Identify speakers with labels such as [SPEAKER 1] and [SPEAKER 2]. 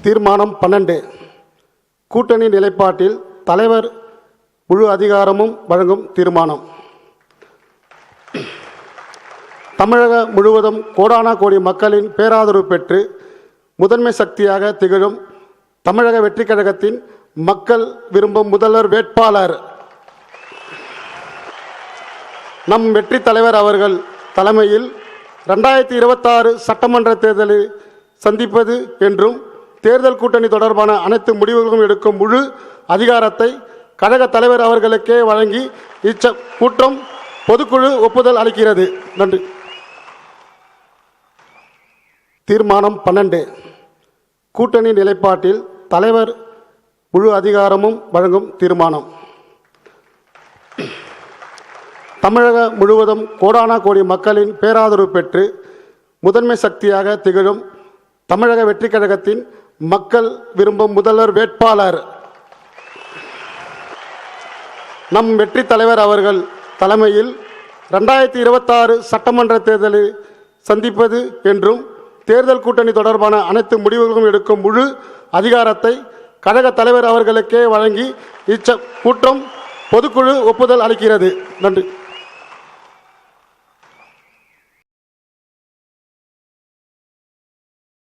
[SPEAKER 1] தீர்மானம் 12. கூட்டணி நிலைப்பாட்டில் தலைவர் முழு அதிகாரமும் வழங்கும் தீர்மானம். தமிழக முழுவதும் கோடானா கோடி மக்களின் பேராதரவு பெற்று முதன்மை சக்தியாக திகழும் தமிழக வெற்றிக் கழகத்தின் மக்கள் விரும்பும் முதல்வர் வேட்பாளர் நம் வெற்றி தலைவர் அவர்கள் தலைமையில் 2026 சட்டமன்ற தேர்தலை சந்திப்பது என்றும் தேர்தல் கூட்டணி தொடர்பான அனைத்து முடிவுகளும் எடுக்கும் முழு அதிகாரத்தை கழக தலைவர் அவர்களுக்கே வழங்கி கூட்டம் பொதுக்குழு ஒப்புதல் அளிக்கிறது. நன்றி. தீர்மானம் 12. கூட்டணி நிலைப்பாட்டில் தலைவர் முழு அதிகாரமும் வழங்கும் தீர்மானம். தமிழக முழுவதும் கோடானா கோடி மக்களின் பேராதரவு பெற்று முதன்மை சக்தியாக திகழும் தமிழக வெற்றிக் கழகத்தின் மக்கள் விரும்பும் முதல்வர் வேட்பாளர் நம் வெற்றி தலைவர் அவர்கள் தலைமையில் 2026 சட்டமன்ற தேர்தலை சந்திப்பது என்றும் தேர்தல் கூட்டணி தொடர்பான அனைத்து முடிவுகளும் எடுக்கும் முழு அதிகாரத்தை கழக தலைவர் அவர்களுக்கே வழங்கி கூட்டம் பொதுக்குழு ஒப்புதல் அளிக்கிறது. நன்றி.